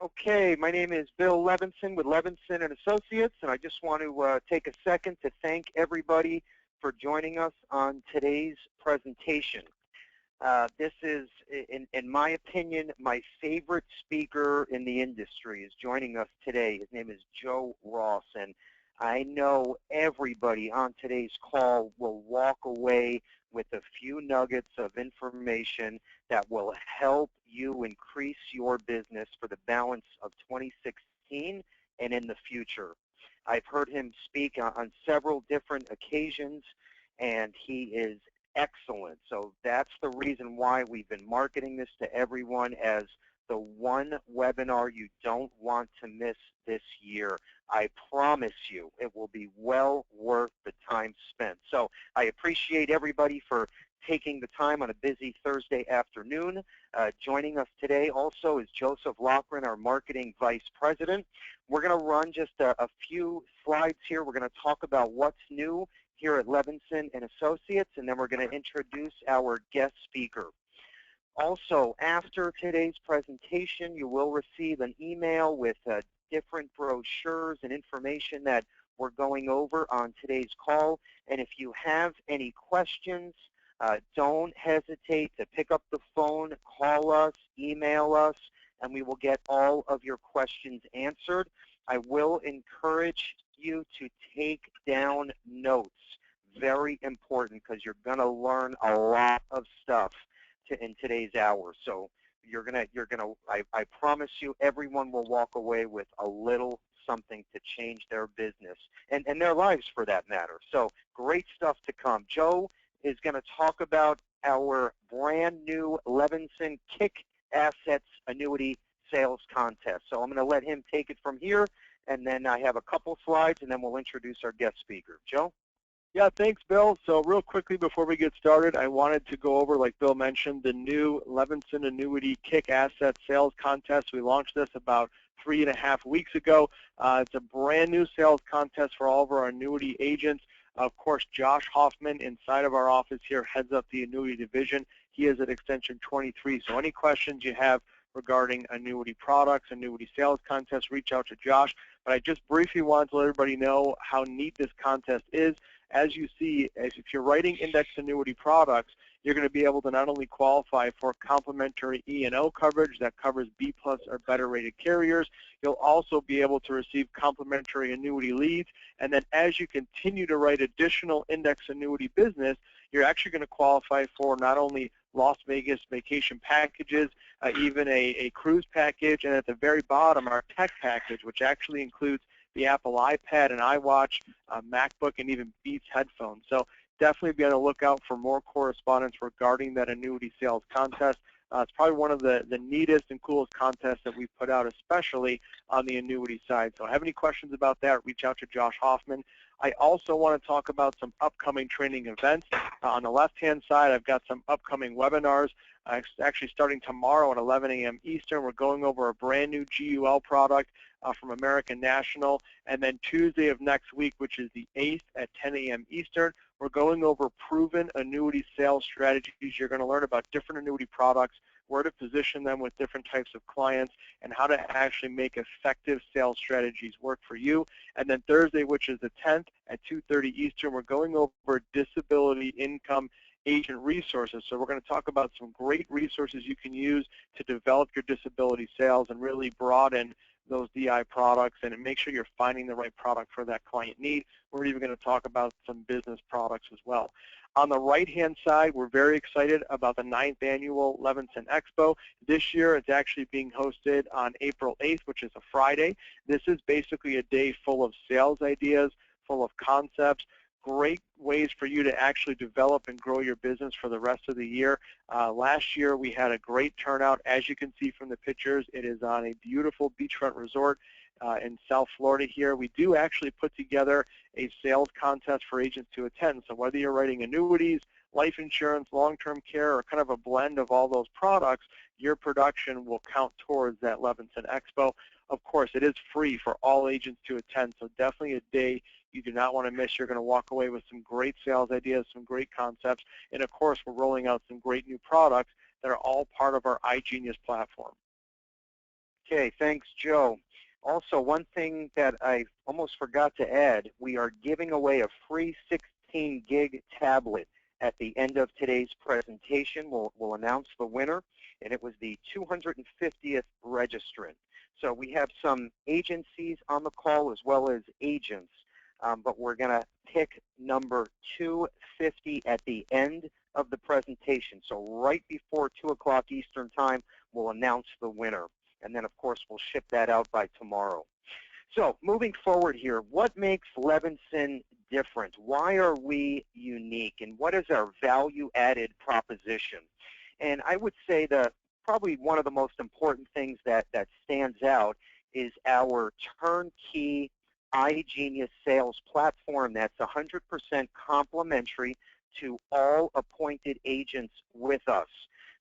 Okay, my name is Bill Levinson with Levinson and Associates, and I just want to take a second to thank everybody for joining us on today's presentation. This is, in my opinion, my favorite speaker in the industry is joining us today. His name is Joe Ross, and I know everybody on today's call will walk away with a few nuggets of information that will help you increase your business for the balance of 2016 and in the future. I've heard him speak on several different occasions, and he is excellent. So that's the reason why we've been marketing this to everyone as the one webinar you don't want to miss this year. I promise you it will be well worth the time spent. So I appreciate everybody for taking the time on a busy Thursday afternoon. Joining us today also is Joseph Loughran, our Marketing Vice President. We're going to run just a few slides here. We're going to talk about what's new here at Levinson and Associates, and then we're going to introduce our guest speaker. Also, after today's presentation, you will receive an email with different brochures and information that we're going over on today's call. And if you have any questions, don't hesitate to pick up the phone, call us, email us, and we will get all of your questions answered. I will encourage you to take down notes. Very important, because you're going to learn a lot of stuff in today's hour. So I promise you, everyone will walk away with a little something to change their business and their lives for that matter. So great stuff to come. Joe is going to talk about our brand new Levinson Kick Assets Annuity Sales Contest. So I'm going to let him take it from here, and then I have a couple slides, and then we'll introduce our guest speaker. Joe? Yeah, thanks, Bill. So real quickly before we get started, I wanted to go over, like Bill mentioned, the new Levinson Annuity Kick Asset Sales Contest. We launched this about 3.5 weeks ago. It's a brand new sales contest for all of our annuity agents. Of course, Josh Hoffman inside of our office here heads up the annuity division. He is at extension 23. So any questions you have regarding annuity products, annuity sales contests, reach out to Josh. But I just briefly wanted to let everybody know how neat this contest is. As you see, if you're writing index annuity products, you're going to be able to not only qualify for complimentary E&O coverage that covers B+ or better rated carriers, you'll also be able to receive complimentary annuity leads. And then as you continue to write additional index annuity business, you're actually going to qualify for not only Las Vegas vacation packages, even a cruise package, and at the very bottom, our tech package, which actually includes the Apple iPad and iWatch, MacBook, and even Beats headphones. So definitely be on the lookout for more correspondence regarding that annuity sales contest. It's probably one of the neatest and coolest contests that we've put out, especially on the annuity side. So have any questions about that, reach out to Josh Hoffman. I also want to talk about some upcoming training events. On the left-hand side, I've got some upcoming webinars. Actually starting tomorrow at 11 a.m. Eastern, we're going over a brand new GUL product from American National. And then Tuesday of next week, which is the 8th at 10 a.m. Eastern, we're going over proven annuity sales strategies. You're going to learn about different annuity products, where to position them with different types of clients, and how to actually make effective sales strategies work for you. And then Thursday, which is the 10th at 2:30 Eastern, we're going over disability income agent resources. So we're going to talk about some great resources you can use to develop your disability sales and really broaden those DI products and make sure you're finding the right product for that client need. We're even going to talk about some business products as well. On the right-hand side, we're very excited about the 9th annual Levinson Expo. This year, it's actually being hosted on April 8th, which is a Friday. This is basically a day full of sales ideas, full of concepts, great ways for you to actually develop and grow your business for the rest of the year. Last year, we had a great turnout. As you can see from the pictures, it is on a beautiful beachfront resort in South Florida here. We do actually put together a sales contest for agents to attend. So whether you're writing annuities, life insurance, long-term care, or kind of a blend of all those products, your production will count towards that Levinson Expo. Of course, it is free for all agents to attend, so definitely a day you do not want to miss. You're going to walk away with some great sales ideas, some great concepts, and of course, we're rolling out some great new products that are all part of our iGenius platform. Okay, thanks, Joe. Also, one thing that I almost forgot to add, we are giving away a free 16 gig tablet at the end of today's presentation. We'll announce the winner, and it was the 250th registrant. So we have some agencies on the call as well as agents, but we're going to pick number 250 at the end of the presentation. So right before 2 o'clock Eastern Time, we'll announce the winner. And then, of course, we'll ship that out by tomorrow. So moving forward here, what makes Levinson different? Why are we unique? And what is our value-added proposition? And I would say that probably one of the most important things that stands out is our turnkey iGenius sales platform that's 100% complimentary to all appointed agents with us.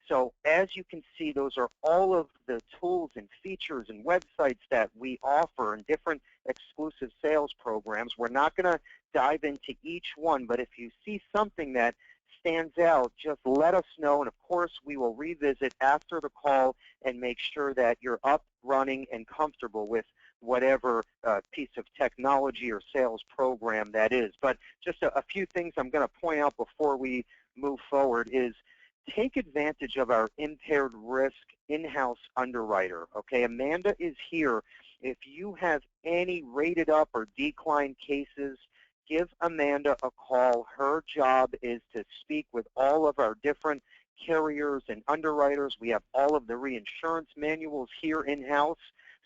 So as you can see, those are all of the tools and features and websites that we offer and different exclusive sales programs. We're not going to dive into each one, but if you see something that stands out, just let us know. And, of course, we will revisit after the call and make sure that you're up, running, and comfortable with whatever piece of technology or sales program that is. But just a few things I'm going to point out before we move forward is take advantage of our impaired risk in-house underwriter. Okay, Amanda is here. If you have any rated up or declined cases, give Amanda a call. Her job is to speak with all of our different carriers and underwriters. We have all of the reinsurance manuals here in-house,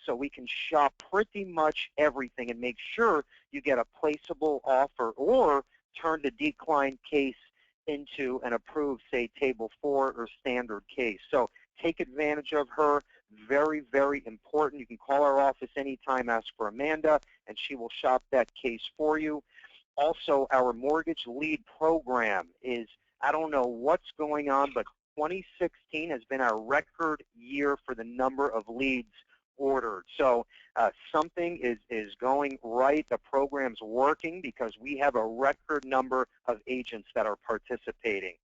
so we can shop pretty much everything and make sure you get a placeable offer or turn the declined case into an approved, say, Table 4 or standard case. So take advantage of her. Very, very important. You can call our office anytime, ask for Amanda, and she will shop that case for you. Also, our mortgage lead program is, I don't know what's going on, but 2016 has been our record year for the number of leads ordered. So something is going right. The program's working because we have a record number of agents that are participating.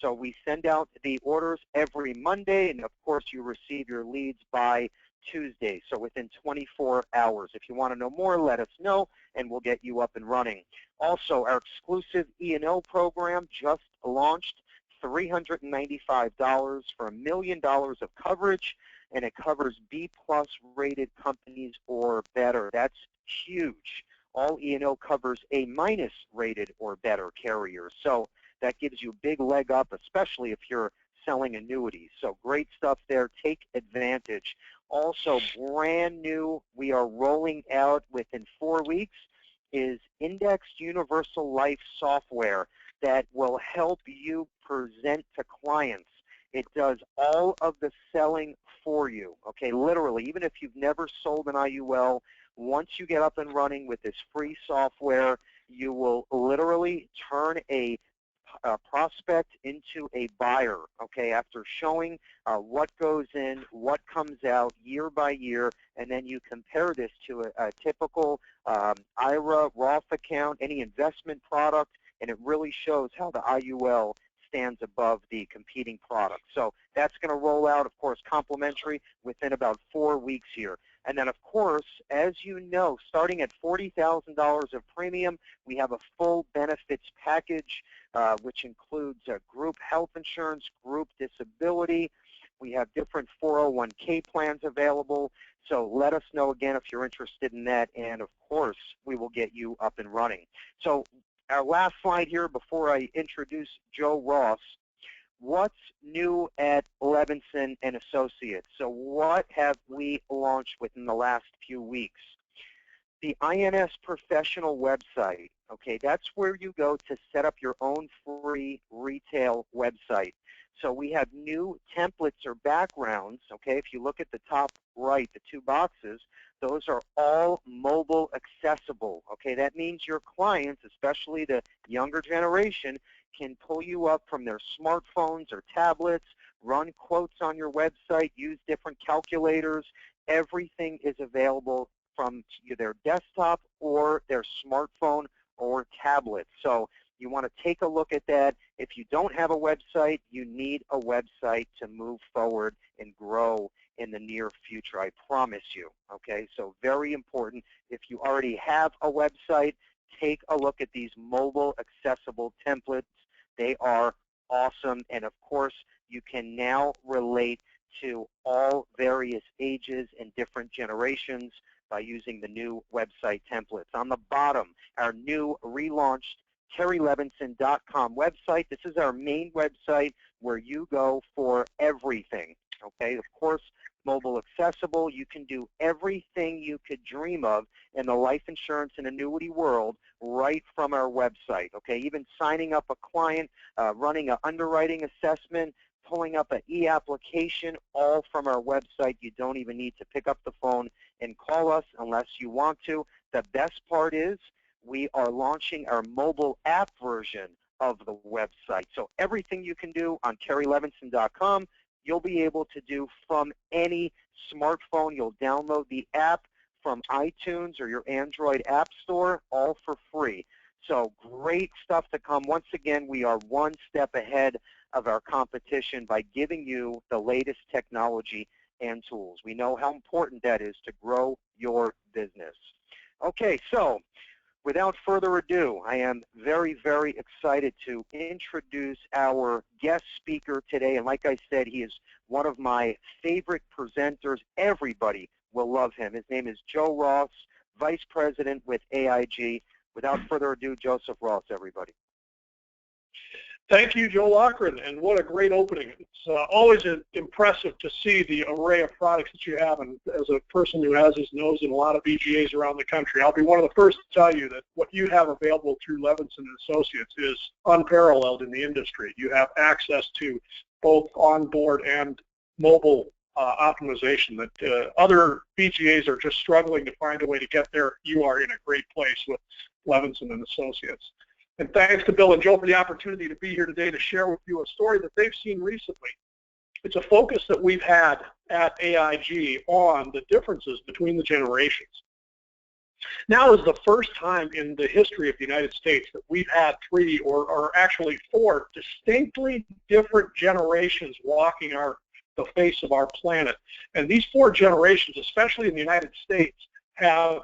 So we send out the orders every Monday, and of course you receive your leads by Tuesday, so within 24 hours. If you want to know more, let us know, and we'll get you up and running. Also, our exclusive E&O program just launched, $395 for $1 million of coverage, and it covers B-plus rated companies or better. That's huge. All E&O covers A-minus rated or better carriers. So that gives you a big leg up, especially if you're selling annuities. So great stuff there. Take advantage. Also, brand new, we are rolling out within 4 weeks, is Indexed Universal Life software that will help you present to clients. It does all of the selling for you, okay, literally. Even if you've never sold an IUL, once you get up and running with this free software, you will literally turn a prospect into a buyer, okay, after showing what goes in, what comes out year by year, and then you compare this to a typical IRA, Roth account, any investment product, and it really shows how the IUL stands above the competing product. So that's going to roll out, of course, complimentary within about 4 weeks here. And then, of course, as you know, starting at $40,000 of premium, we have a full benefits package, which includes group health insurance, group disability. We have different 401k plans available. So let us know, again, if you're interested in that. And, of course, we will get you up and running. So our last slide here before I introduce Joe Ross. What's new at Levinson and Associates? So what have we launched within the last few weeks? The INS Professional website, okay, that's where you go to set up your own free retail website. So we have new templates or backgrounds, okay, if you look at the top right, the 2 boxes, those are all mobile accessible, okay? That means your clients, especially the younger generation, can pull you up from their smartphones or tablets, run quotes on your website, use different calculators. Everything is available from their desktop or their smartphone or tablet. So you want to take a look at that. If you don't have a website, you need a website to move forward and grow in the near future, I promise you, okay? So very important. If you already have a website, take a look at these mobile accessible templates. They are awesome, and of course, you can now relate to all various ages and different generations by using the new website templates. On the bottom, our new relaunched terrylevinson.com website. This is our main website where you go for everything, okay? Of course, mobile accessible. You can do everything you could dream of in the life insurance and annuity world right from our website, okay? Even signing up a client, running an underwriting assessment, pulling up an e-application, all from our website. You don't even need to pick up the phone and call us unless you want to. The best part is we are launching our mobile app version of the website. So everything you can do on terrylevinson.com, you'll be able to do from any smartphone. You'll download the app from iTunes or your Android app store, all for free. So great stuff to come. Once again, we are one step ahead of our competition by giving you the latest technology and tools. We know how important that is to grow your business. Okay, so without further ado, I am very, very excited to introduce our guest speaker today. And like I said, he is one of my favorite presenters. Everybody will love him. His name is Joe Ross, Vice President with AIG. Without further ado, Joseph Ross, everybody. Thank you, Joe Loughran, and what a great opening. It's always impressive to see the array of products that you have, and as a person who has his nose in a lot of BGAs around the country, I'll be one of the first to tell you that what you have available through Levinson & Associates is unparalleled in the industry. You have access to both onboard and mobile optimization that other BGAs are just struggling to find a way to get there. You are in a great place with Levinson & Associates. And thanks to Bill and Joe for the opportunity to be here today to share with you a story that they've seen recently. It's a focus that we've had at AIG on the differences between the generations. Now is the first time in the history of the United States that we've had three or actually four distinctly different generations walking the face of our planet. And these four generations, especially in the United States, have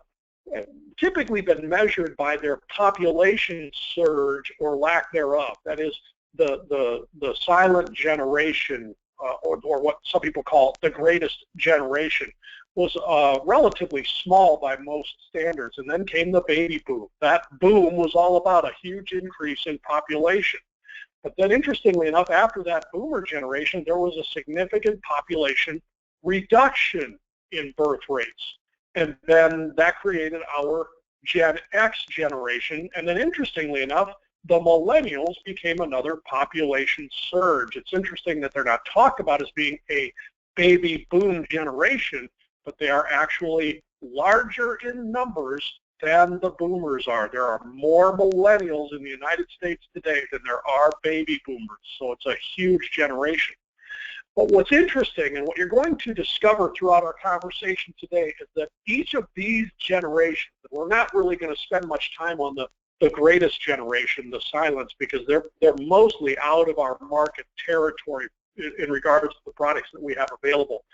typically been measured by their population surge or lack thereof. That is, the silent generation, or what some people call the greatest generation, was relatively small by most standards. And then came the baby boom. That boom was all about a huge increase in population. But then, interestingly enough, after that boomer generation, there was a significant population reduction in birth rates. And then that created our Gen X generation. And then, interestingly enough, the millennials became another population surge. It's interesting that they're not talked about as being a baby boom generation, but they are actually larger in numbers than the boomers are. There are more millennials in the United States today than there are baby boomers. So it's a huge generation. But what's interesting, and what you're going to discover throughout our conversation today, is that each of these generations, we're not really going to spend much time on the greatest generation, the silents, because they're mostly out of our market territory in regards to the products that we have available.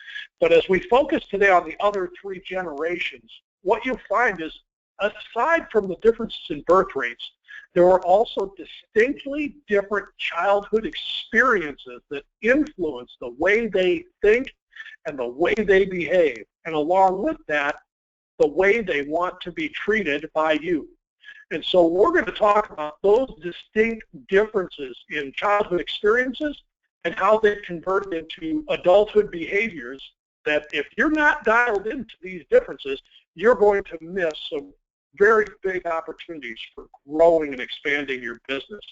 But as we focus today on the other three generations, what you'll find is, aside from the differences in birth rates, there are also distinctly different childhood experiences that influence the way they think and the way they behave, and along with that, the way they want to be treated by you. And so we're going to talk about those distinct differences in childhood experiences and how they convert into adulthood behaviors that, if you're not dialed into these differences, you're going to miss some very big opportunities for growing and expanding your business.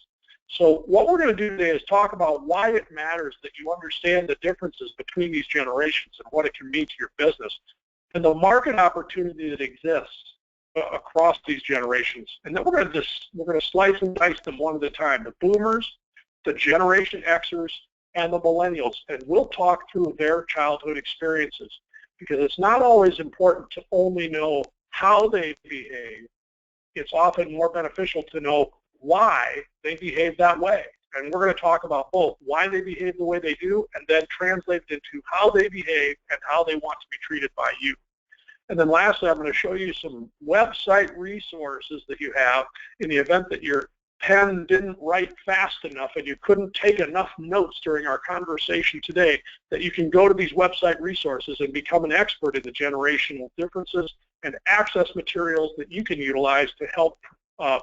So what we're going to do today is talk about why it matters that you understand the differences between these generations and what it can mean to your business, and the market opportunity that exists across these generations. And then we're going to slice and dice them one at a time: the boomers, the Generation Xers, and the millennials. And we'll talk through their childhood experiences, because it's not always important to only know how they behave. It's often more beneficial to know why they behave that way. And we're going to talk about both why they behave the way they do and then translate it into how they behave and how they want to be treated by you. And then lastly, I'm going to show you some website resources that you have in the event that your pen didn't write fast enough and you couldn't take enough notes during our conversation today, that you can go to these website resources and become an expert in the generational differences and access materials that you can utilize to help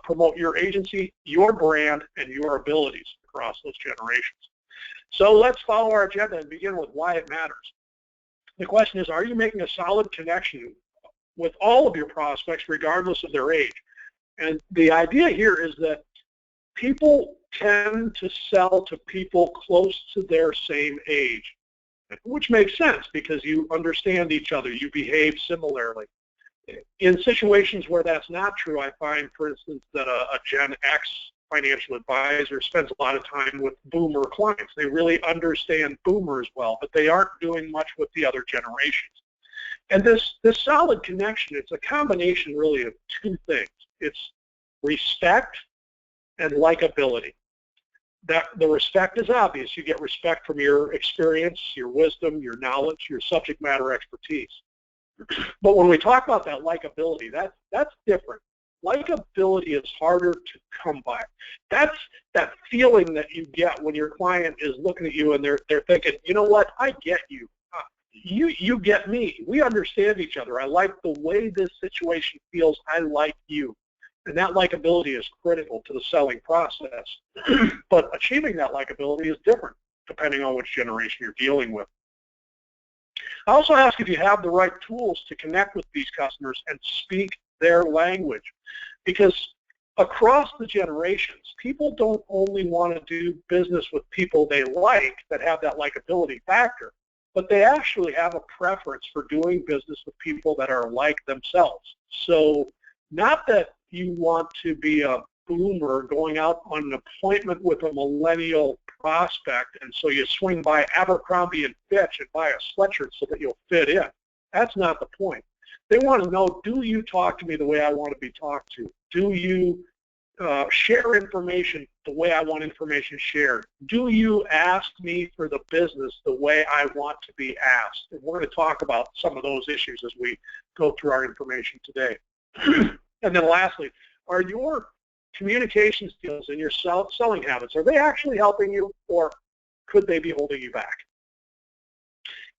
promote your agency, your brand, and your abilities across those generations. So let's follow our agenda and begin with why it matters. The question is, are you making a solid connection with all of your prospects regardless of their age? And the idea here is that people tend to sell to people close to their same age, which makes sense because you understand each other, you behave similarly. In situations where that's not true, I find, for instance, that a Gen X financial advisor spends a lot of time with boomer clients. They really understand boomers well, but they aren't doing much with the other generations. And this solid connection, it's a combination really of two things. It's respect and likability. That the respect is obvious. You get respect from your experience, your wisdom, your knowledge, your subject matter expertise. But when we talk about that likability, that's different. Likability is harder to come by. That's that feeling that you get when your client is looking at you and they're thinking, you know what, I get you. You get me. We understand each other. I like the way this situation feels. I like you. And that likability is critical to the selling process. But achieving that likability is different depending on which generation you're dealing with. I also ask if you have the right tools to connect with these customers and speak their language. Because across the generations, people don't only want to do business with people they like that have that likability factor, but they actually have a preference for doing business with people that are like themselves. So not that you want to be a boomer going out on an appointment with a millennial prospect, and so you swing by Abercrombie and Fitch and buy a sweatshirt so that you'll fit in. That's not the point. They want to know, do you talk to me the way I want to be talked to? Do you share information the way I want information shared? Do you ask me for the business the way I want to be asked? And we're going to talk about some of those issues as we go through our information today. And then lastly, are your communication skills and your selling habits, are they actually helping you, or could they be holding you back?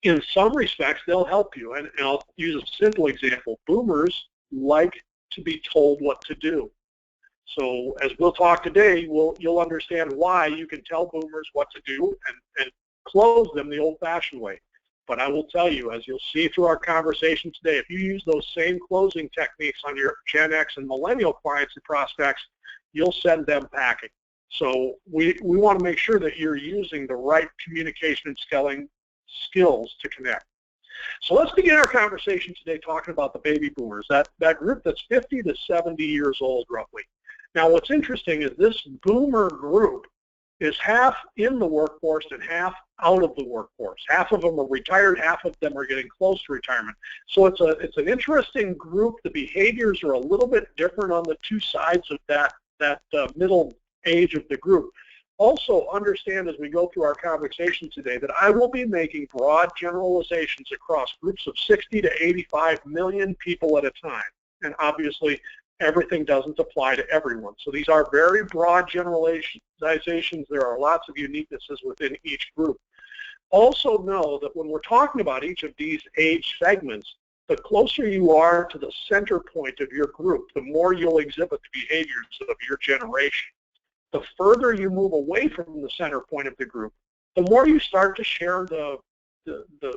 In some respects, they'll help you, and I'll use a simple example. Boomers like to be told what to do. So as we'll talk today, you'll understand why you can tell boomers what to do and close them the old-fashioned way. But I will tell you, as you'll see through our conversation today, if you use those same closing techniques on your Gen X and millennial clients and prospects, you'll send them packing. So we want to make sure that you're using the right communication and selling skills to connect. So let's begin our conversation today talking about the baby boomers, that group that's 50 to 70 years old roughly. Now what's interesting is this boomer group is half in the workforce and half out of the workforce. Half of them are retired, half of them are getting close to retirement. So it's an interesting group. The behaviors are a little bit different on the two sides of that middle age of the group. Also understand as we go through our conversation today that I will be making broad generalizations across groups of 60 to 85 million people at a time. And obviously everything doesn't apply to everyone. So these are very broad generalizations. There are lots of uniquenesses within each group. Also know that when we're talking about each of these age segments, the closer you are to the center point of your group, the more you'll exhibit the behaviors of your generation. The further you move away from the center point of the group, the more you start to share the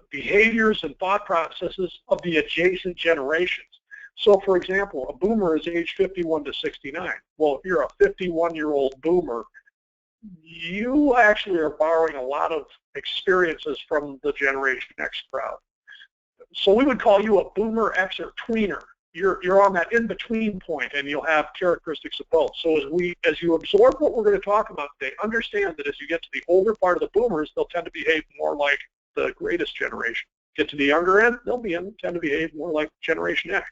behaviors and thought processes of the adjacent generations. So, for example, a boomer is age 51 to 69. Well, if you're a 51-year-old boomer, you actually are borrowing a lot of experiences from the Generation X crowd. So we would call you a boomer X or tweener. You're on that in-between point, and you'll have characteristics of both. So as you absorb what we're going to talk about today, understand that as you get to the older part of the boomers, they'll tend to behave more like the greatest generation. Get to the younger end, they'll tend to behave more like Generation X.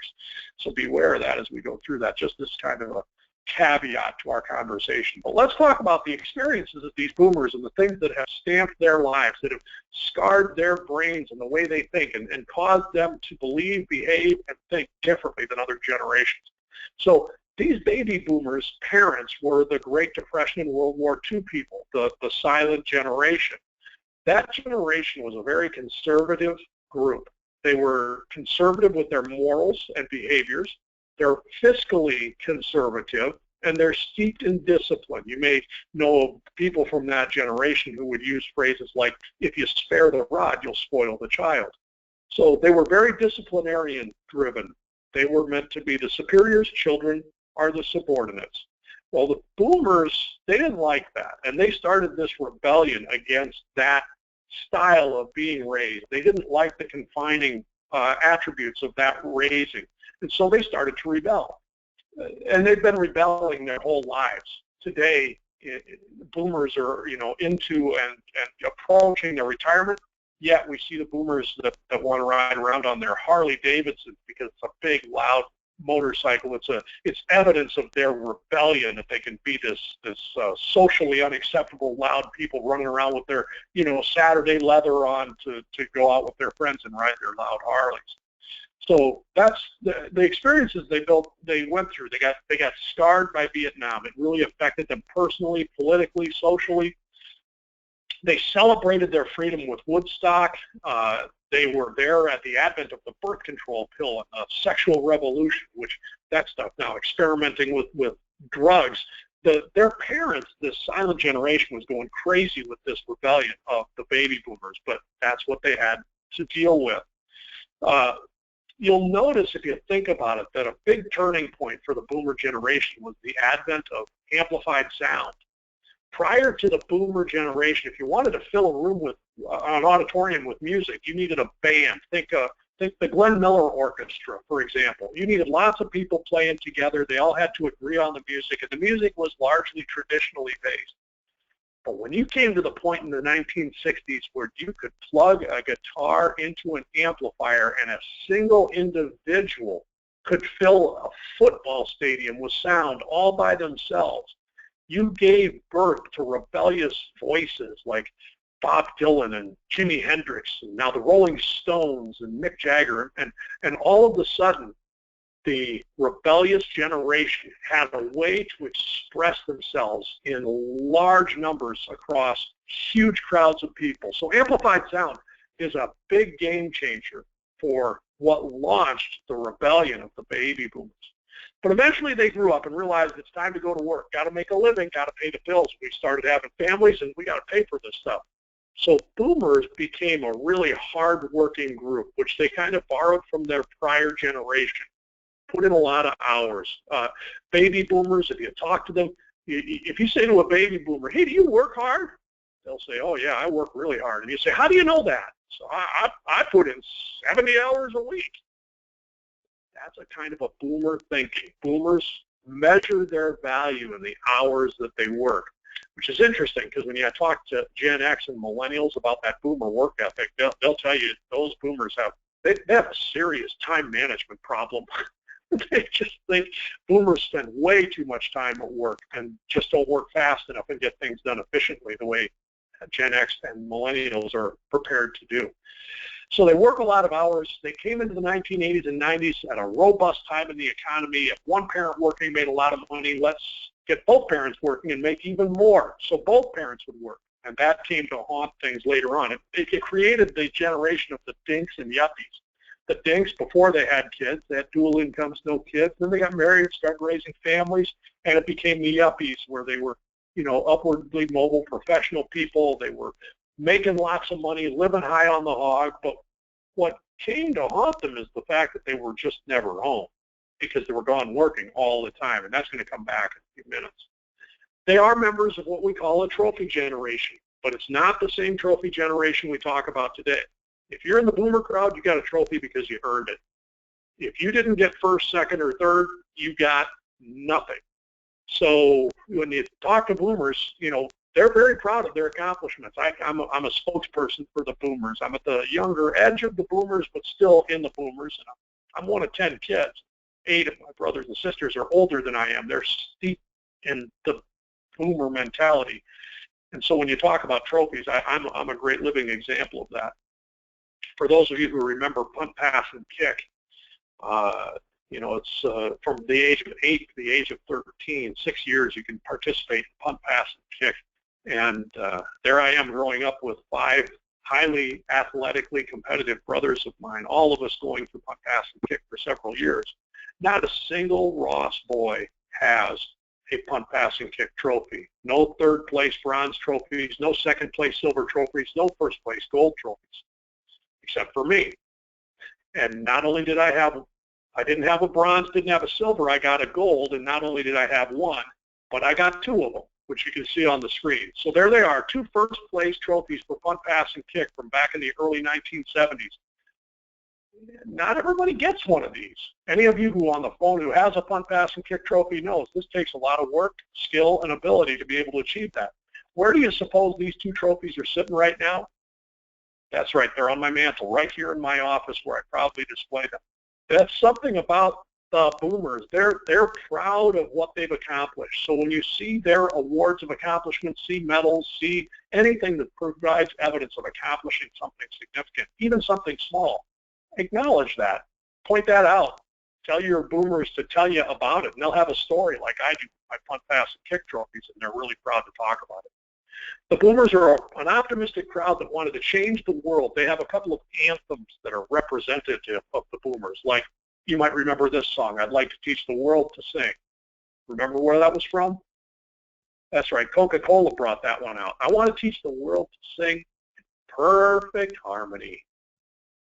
So beware of that as we go through that, just this kind of caveat to our conversation. But let's talk about the experiences of these boomers and the things that have stamped their lives, that have scarred their brains and the way they think, and caused them to believe, behave, and think differently than other generations. So these baby boomers' parents were the Great Depression and World War II people, the silent generation. That generation was a very conservative group. They were conservative with their morals and behaviors. They're fiscally conservative, and they're steeped in discipline. You may know of people from that generation who would use phrases like, if you spare the rod, you'll spoil the child. So they were very disciplinarian driven. They were meant to be the superiors, children are the subordinates. Well, the boomers, they didn't like that, and they started this rebellion against that style of being raised. They didn't like the confining attributes of that raising. And so they started to rebel. And they've been rebelling their whole lives. Today, boomers are, into and approaching their retirement, yet we see the boomers that want to ride around on their Harley Davidsons because it's a big, loud motorcycle. It's evidence of their rebellion that they can be this socially unacceptable, loud people running around with their, Saturday leather on to go out with their friends and ride their loud Harleys. So that's the experiences they went through. They got scarred by Vietnam. It really affected them personally, politically, socially. They celebrated their freedom with Woodstock. They were there at the advent of the birth control pill and the sexual revolution, which that stuff now, experimenting with drugs. Their parents, this silent generation, was going crazy with this rebellion of the baby boomers, but that's what they had to deal with. You'll notice, if you think about it, that a big turning point for the boomer generation was the advent of amplified sound. Prior to the boomer generation, if you wanted to fill a room with an auditorium with music, you needed a band. Think the Glenn Miller Orchestra, for example. You needed lots of people playing together. They all had to agree on the music, and the music was largely traditionally based. But when you came to the point in the 1960s where you could plug a guitar into an amplifier and a single individual could fill a football stadium with sound all by themselves, you gave birth to rebellious voices like Bob Dylan and Jimi Hendrix, and now the Rolling Stones and Mick Jagger, and all of a sudden, the rebellious generation had a way to express themselves in large numbers across huge crowds of people. So amplified sound is a big game changer for what launched the rebellion of the baby boomers. But eventually they grew up and realized it's time to go to work. Got to make a living, got to pay the bills. We started having families, and we got to pay for this stuff. So boomers became a really hard-working group, which they kind of borrowed from their prior generation. Put in a lot of hours. Baby boomers, if you talk to them, if you say to a baby boomer, hey, do you work hard? They'll say, oh, yeah, I work really hard. And you say, how do you know that? So I put in 70 hours a week. That's a kind of a boomer thinking. Boomers measure their value in the hours that they work, which is interesting because when you talk to Gen X and millennials about that boomer work ethic, they'll tell you those boomers have a serious time management problem. They just think boomers spend way too much time at work and just don't work fast enough and get things done efficiently the way Gen X and millennials are prepared to do. So they work a lot of hours. They came into the 1980s and 90s at a robust time in the economy. If one parent working made a lot of money, let's get both parents working and make even more. So both parents would work. And that came to haunt things later on. It created the generation of the dinks and yuppies. The dinks, before they had kids, they had dual incomes, no kids. Then they got married, started raising families, and it became the yuppies where they were, upwardly mobile professional people. They were making lots of money, living high on the hog. But what came to haunt them is the fact that they were just never home because they were gone working all the time, and that's going to come back in a few minutes. They are members of what we call a trophy generation, but it's not the same trophy generation we talk about today. If you're in the boomer crowd, you got a trophy because you earned it. If you didn't get first, second, or third, you got nothing. So when you talk to boomers, they're very proud of their accomplishments. I'm a spokesperson for the boomers. I'm at the younger edge of the boomers, but still in the boomers. And I'm one of 10 kids. 8 of my brothers and sisters are older than I am. They're steeped in the boomer mentality. And so when you talk about trophies, I'm a great living example of that. For those of you who remember punt, pass, and kick, you know, it's from the age of 8 to the age of 13, 6 years you can participate in punt, pass, and kick. And there I am growing up with 5 highly athletically competitive brothers of mine, all of us going through punt, pass, and kick for several years. Not a single Ross boy has a punt, pass, and kick trophy. No third place bronze trophies, no second place silver trophies, no first place gold trophies, except for me. And not only did I didn't have a bronze, didn't have a silver, I got a gold, and not only did I have one, but I got 2 of them, which you can see on the screen. So there they are, 2 first place trophies for punt, pass, and kick from back in the early 1970s. Not everybody gets one of these. Any of you who on the phone who has a punt, pass, and kick trophy knows this takes a lot of work, skill, and ability to be able to achieve that. Where do you suppose these 2 trophies are sitting right now? That's right, they're on my mantle, right here in my office where I proudly display them. That's something about the boomers. They're proud of what they've accomplished. So when you see their awards of accomplishment, see medals, see anything that provides evidence of accomplishing something significant, even something small, acknowledge that. Point that out. Tell your boomers to tell you about it, and they'll have a story like I do. I punt, pass, and kick trophies, and they're really proud to talk about it. The boomers are an optimistic crowd that wanted to change the world. They have a couple of anthems that are representative of the boomers. Like, you might remember this song, I'd like to teach the world to sing. Remember where that was from? That's right, Coca-Cola brought that one out. I want to teach the world to sing in perfect harmony.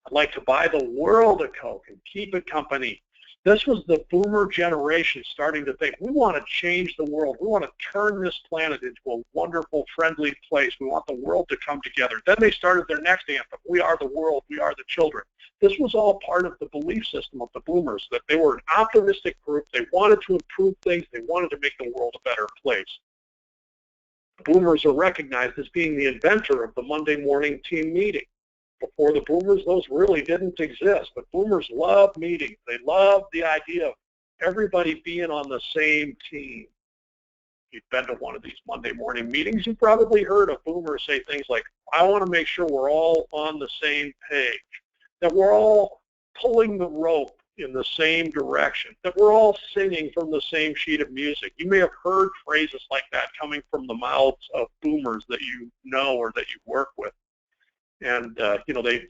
I'd like to buy the world a Coke and keep it company. This was the boomer generation starting to think, we want to change the world. We want to turn this planet into a wonderful, friendly place. We want the world to come together. Then they started their next anthem, we are the world, we are the children. This was all part of the belief system of the boomers, that they were an optimistic group. They wanted to improve things. They wanted to make the world a better place. The boomers are recognized as being the inventor of the Monday morning team meeting. Before the boomers, those really didn't exist, but boomers love meetings. They love the idea of everybody being on the same team. If you've been to one of these Monday morning meetings, you've probably heard a boomer say things like, I want to make sure we're all on the same page, that we're all pulling the rope in the same direction, that we're all singing from the same sheet of music. You may have heard phrases like that coming from the mouths of boomers that you know or that you work with. And you know, they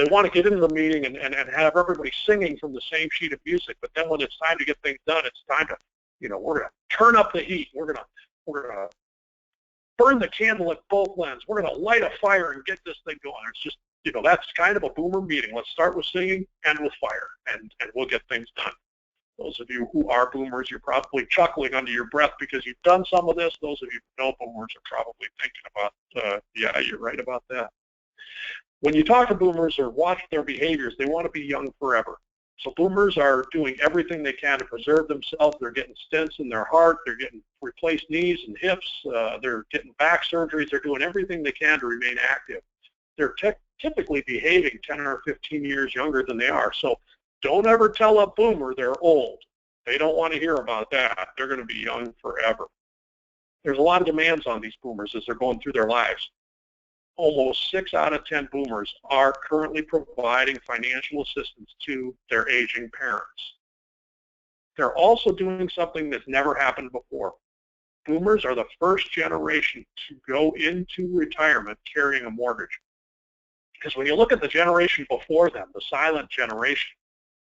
want to get into the meeting and have everybody singing from the same sheet of music. But then when it's time to get things done, it's time to, you know, we're going to turn up the heat. We're going to burn the candle at both ends. We're going to light a fire and get this thing going. It's just, you know, that's kind of a boomer meeting. Let's start with singing, end with fire, and we'll get things done. Those of you who are boomers, you're probably chuckling under your breath because you've done some of this. Those of you who know boomers are probably thinking about, yeah, you're right about that. When you talk to boomers or watch their behaviors, they want to be young forever. So boomers are doing everything they can to preserve themselves. They're getting stents in their heart. They're getting replaced knees and hips. They're getting back surgeries. They're doing everything they can to remain active. They're typically behaving 10 or 15 years younger than they are. So don't ever tell a boomer they're old. They don't want to hear about that. They're going to be young forever. There's a lot of demands on these boomers as they're going through their lives. Almost 6 out of 10 boomers are currently providing financial assistance to their aging parents. They're also doing something that's never happened before. Boomers are the first generation to go into retirement carrying a mortgage. Because when you look at the generation before them, the silent generation,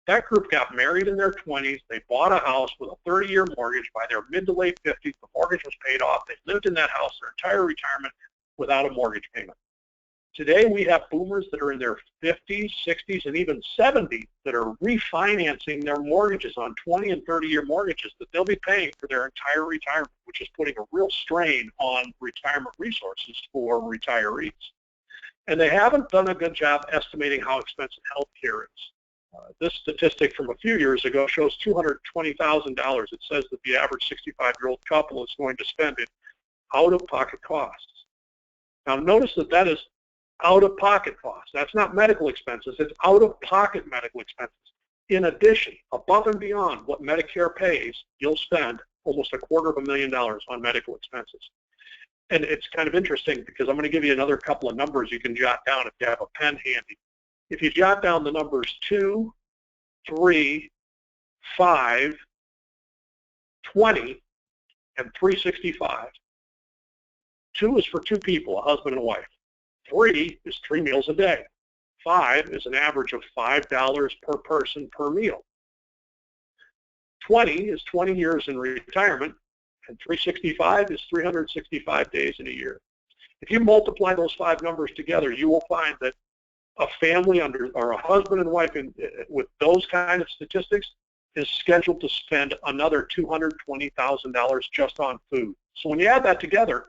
that group got married in their 20s. They bought a house with a 30-year mortgage. By their mid to late 50s, the mortgage was paid off. They lived in that house their entire retirement without a mortgage payment. Today, we have boomers that are in their 50s, 60s, and even 70s that are refinancing their mortgages on 20 and 30-year mortgages that they'll be paying for their entire retirement, which is putting a real strain on retirement resources for retirees. And they haven't done a good job estimating how expensive health care is. This statistic from a few years ago shows $220,000. It says that the average 65-year-old couple is going to spend it out-of-pocket costs. Now, notice that that is out-of-pocket costs. That's not medical expenses. It's out-of-pocket medical expenses. In addition, above and beyond what Medicare pays, you'll spend almost $250,000 on medical expenses. And it's kind of interesting because I'm going to give you another couple of numbers you can jot down if you have a pen handy. If you jot down the numbers 2, 3, 5, 20, and 365. 2 is for 2 people, a husband and a wife. 3 is 3 meals a day. 5 is an average of $5 per person per meal. 20 is 20 years in retirement, and 365 is 365 days in a year. If you multiply those 5 numbers together, you will find that a family or a husband and wife with those kind of statistics is scheduled to spend another $220,000 just on food. So when you add that together,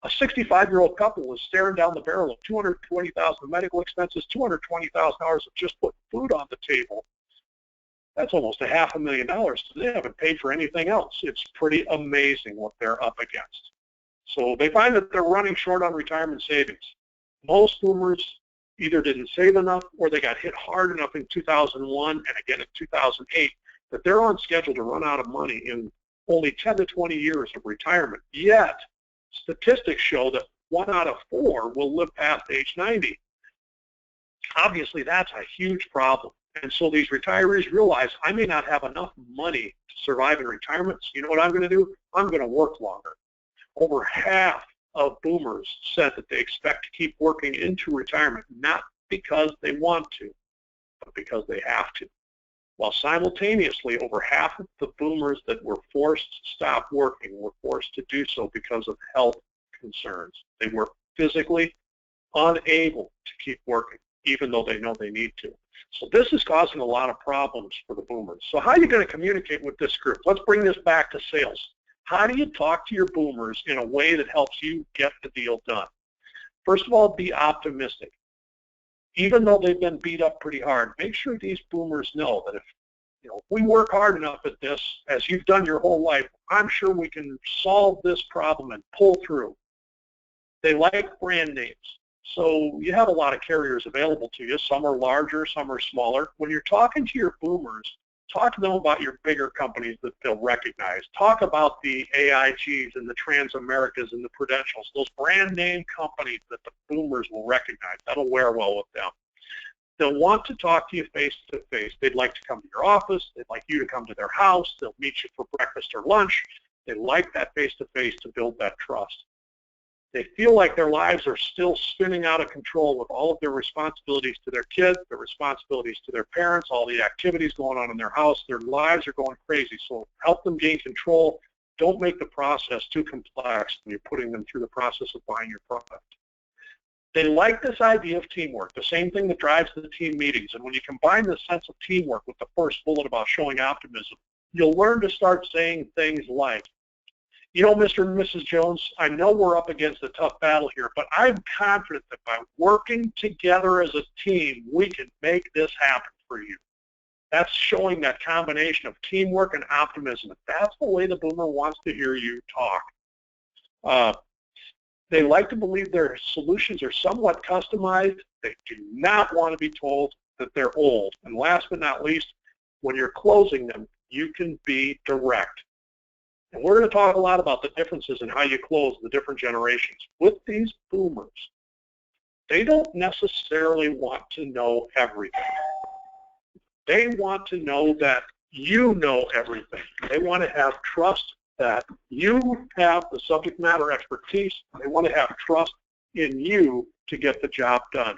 a 65-year-old couple is staring down the barrel of $220,000 of medical expenses, $220,000 of just putting food on the table. That's almost $500,000. They haven't paid for anything else. It's pretty amazing what they're up against. So they find that they're running short on retirement savings. Most boomers either didn't save enough or they got hit hard enough in 2001 and again in 2008 that they're on schedule to run out of money in only 10 to 20 years of retirement. Yet, statistics show that 1 out of 4 will live past age 90. Obviously, that's a huge problem. And so these retirees realize, I may not have enough money to survive in retirement, so you know what I'm going to do? I'm going to work longer. Over half of boomers said that they expect to keep working into retirement, not because they want to, but because they have to. While simultaneously, over half of the boomers that were forced to stop working were forced to do so because of health concerns. They were physically unable to keep working, even though they know they need to. So this is causing a lot of problems for the boomers. So how are you going to communicate with this group? Let's bring this back to sales. How do you talk to your boomers in a way that helps you get the deal done? First of all, be optimistic. Even though they've been beat up pretty hard, make sure these boomers know that if we work hard enough at this, as you've done your whole life, I'm sure we can solve this problem and pull through. They like brand names. So you have a lot of carriers available to you. Some are larger, some are smaller. When you're talking to your boomers, talk to them about your bigger companies that they'll recognize. Talk about the AIGs and the Transamericas and the Prudentials, those brand name companies that the boomers will recognize. That'll wear well with them. They'll want to talk to you face-to-face. They'd like to come to your office. They'd like you to come to their house. They'll meet you for breakfast or lunch. They like that face-to-face to build that trust. They feel like their lives are still spinning out of control with all of their responsibilities to their kids, their responsibilities to their parents, all the activities going on in their house. Their lives are going crazy. So help them gain control. Don't make the process too complex when you're putting them through the process of buying your product. They like this idea of teamwork, the same thing that drives the team meetings. And when you combine the sense of teamwork with the first bullet about showing optimism, you'll learn to start saying things like, you know, Mr. and Mrs. Jones, I know we're up against a tough battle here, but I'm confident that by working together as a team, we can make this happen for you. That's showing that combination of teamwork and optimism. That's the way the boomer wants to hear you talk. They like to believe their solutions are somewhat customized. They do not want to be told that they're old. And last but not least, when you're closing them, you can be direct. And we're going to talk a lot about the differences in how you close the different generations. With these boomers, they don't necessarily want to know everything. They want to know that you know everything. They want to have trust that you have the subject matter expertise. They want to have trust in you to get the job done.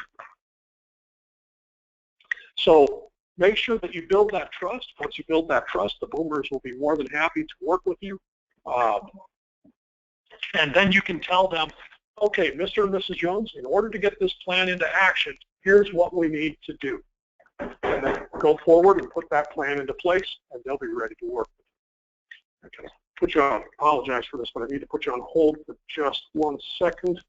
So make sure that you build that trust. Once you build that trust, the boomers will be more than happy to work with you. And then you can tell them, okay, Mr. and Mrs. Jones, in order to get this plan into action, here's what we need to do. And then go forward and put that plan into place, and they'll be ready to work with you. Okay. Put you on, apologize for this, but I need to put you on hold for just 1 second.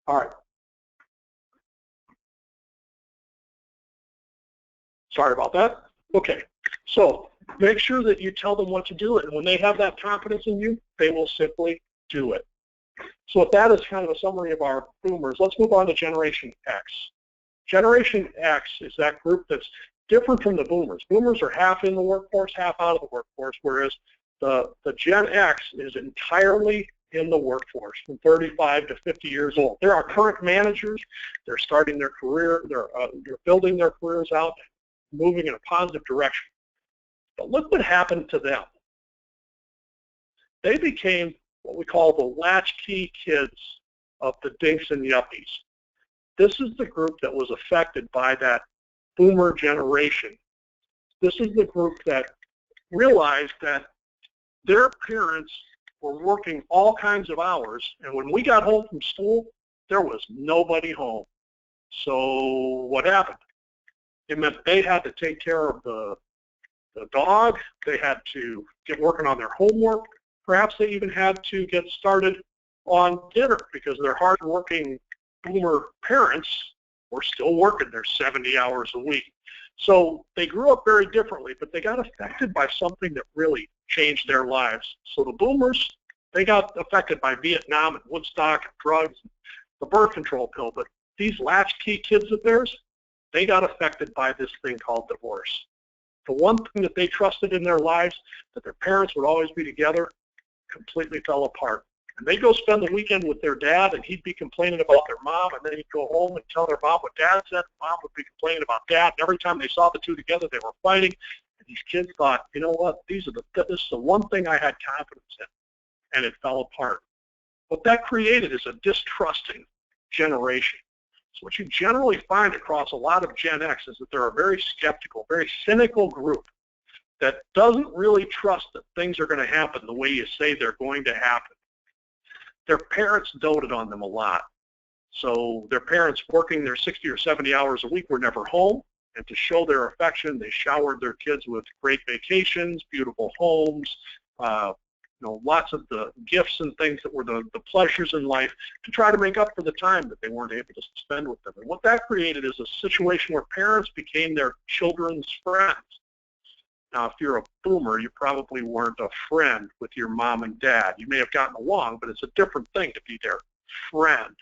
All right. Sorry about that. Okay. So make sure that you tell them what to do, and when they have that confidence in you, they will simply do it. So with that is kind of a summary of our boomers. Let's move on to Generation X. Generation X is that group that's different from the boomers. Boomers are half in the workforce, half out of the workforce, whereas the Gen X is entirely in the workforce from 35 to 50 years old. They're our current managers. They're starting their career. They're building their careers out, moving in a positive direction. But look what happened to them. They became what we call the latchkey kids of the dinks and yuppies. This is the group that was affected by that boomer generation. This is the group that realized that their parents were working all kinds of hours, and when we got home from school, there was nobody home. So what happened? It meant they had to take care of the dog, they had to get working on their homework, perhaps they even had to get started on dinner because their hard-working boomer parents were still working their 70 hours a week. So they grew up very differently, but they got affected by something that really changed their lives. So the boomers, they got affected by Vietnam and Woodstock, and drugs, and the birth control pill, but these latchkey kids of theirs, they got affected by this thing called divorce. The one thing that they trusted in their lives, that their parents would always be together, completely fell apart. And they'd go spend the weekend with their dad, and he'd be complaining about their mom, and then he'd go home and tell their mom what dad said. Mom would be complaining about dad, and every time they saw the two together, they were fighting. And these kids thought, you know what, this is the one thing I had confidence in, and it fell apart. What that created is a distrusting generation. So what you generally find across a lot of Gen X is that they're a very skeptical, very cynical group that doesn't really trust that things are going to happen the way you say they're going to happen. Their parents doted on them a lot. So their parents working their 60 or 70 hours a week were never home, and to show their affection, they showered their kids with great vacations, beautiful homes, lots of the gifts and things that were the pleasures in life to try to make up for the time that they weren't able to spend with them. And what that created is a situation where parents became their children's friends. Now, if you're a boomer, you probably weren't a friend with your mom and dad. You may have gotten along, but it's a different thing to be their friend.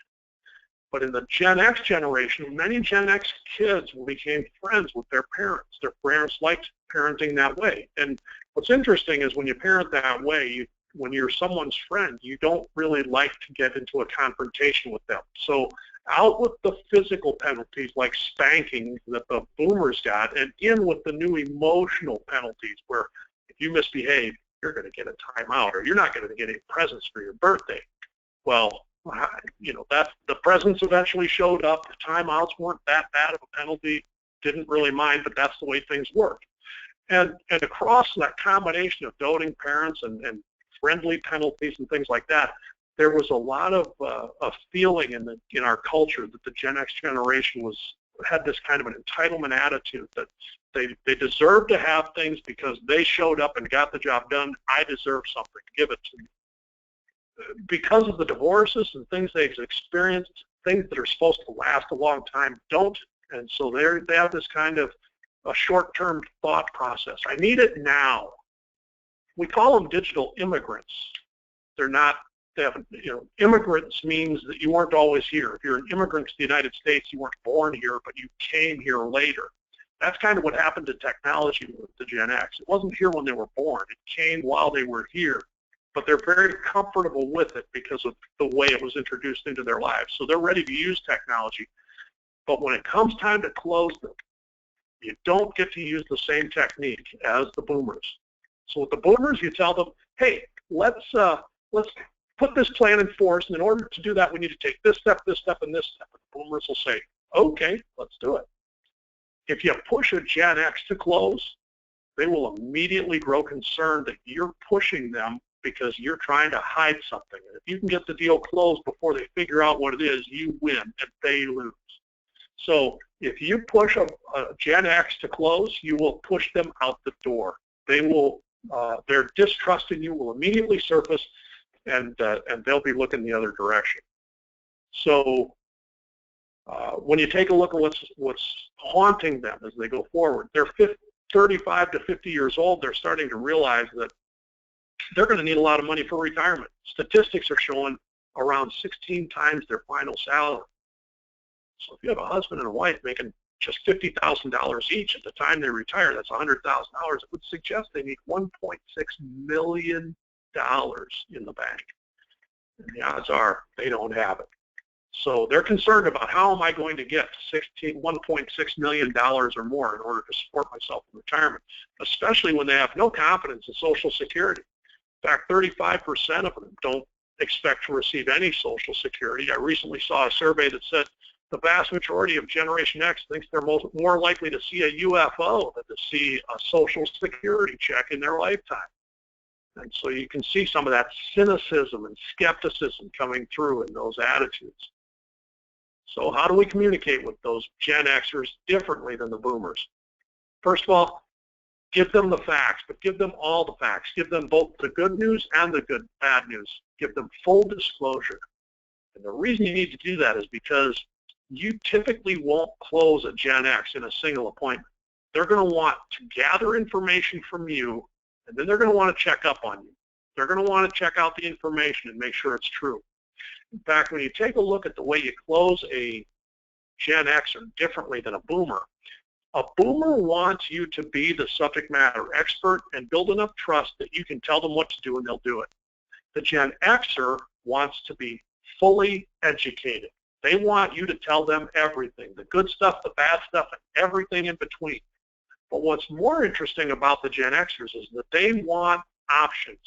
But in the Gen X generation, many Gen X kids became friends with their parents. Their parents liked parenting that way. And what's interesting is when you parent that way, when you're someone's friend, you don't really like to get into a confrontation with them. So out with the physical penalties like spanking that the boomers got, and in with the new emotional penalties where if you misbehave, you're going to get a timeout, or you're not going to get any presents for your birthday. Well, that the presents eventually showed up. The timeouts weren't that bad of a penalty. Didn't really mind, but that's the way things work. And across that combination of doting parents and friendly penalties and things like that, there was a lot of a feeling in our culture that the Gen X generation had this kind of an entitlement attitude that they deserved to have things because they showed up and got the job done. I deserve something. Give it to me. Because of the divorces and things they've experienced, things that are supposed to last a long time don't, and so they have this kind of a short-term thought process. I need it now. We call them digital immigrants. Immigrants means that you weren't always here. If you're an immigrant to the United States, you weren't born here, but you came here later. That's kind of what happened to technology with the Gen X. It wasn't here when they were born. It came while they were here. But they're very comfortable with it because of the way it was introduced into their lives. So they're ready to use technology. But when it comes time to close them, you don't get to use the same technique as the boomers. So with the boomers, you tell them, hey, let's put this plan in force, and in order to do that, we need to take this step, and this step. And the boomers will say, okay, let's do it. If you push a Gen X to close, they will immediately grow concerned that you're pushing them because you're trying to hide something. And if you can get the deal closed before they figure out what it is, you win and they lose. So if you push a Gen X to close, you will push them out the door. They will, their distrust in you will immediately surface, and they'll be looking the other direction. So when you take a look at what's haunting them as they go forward, they're 35 to 50 years old, they're starting to realize that they're going to need a lot of money for retirement. Statistics are showing around 16 times their final salary. So if you have a husband and a wife making just $50,000 each at the time they retire, that's $100,000. It would suggest they need $1.6 million in the bank. And the odds are they don't have it. So they're concerned about how am I going to get $1.6 million or more in order to support myself in retirement, especially when they have no confidence in Social Security. In fact, 35% of them don't expect to receive any Social Security. I recently saw a survey that said the vast majority of Generation X thinks they're more likely to see a UFO than to see a Social Security check in their lifetime. And so you can see some of that cynicism and skepticism coming through in those attitudes. So how do we communicate with those Gen Xers differently than the boomers? First of all, give them the facts, but give them all the facts. Give them both the good news and the bad news. Give them full disclosure. And the reason you need to do that is because you typically won't close a Gen X in a single appointment. They're going to want to gather information from you, and then they're going to want to check up on you. They're going to want to check out the information and make sure it's true. In fact, when you take a look at the way you close a Gen Xer differently than a boomer wants you to be the subject matter expert and build enough trust that you can tell them what to do and they'll do it. The Gen Xer wants to be fully educated. They want you to tell them everything, the good stuff, the bad stuff, and everything in between. But what's more interesting about the Gen Xers is that they want options.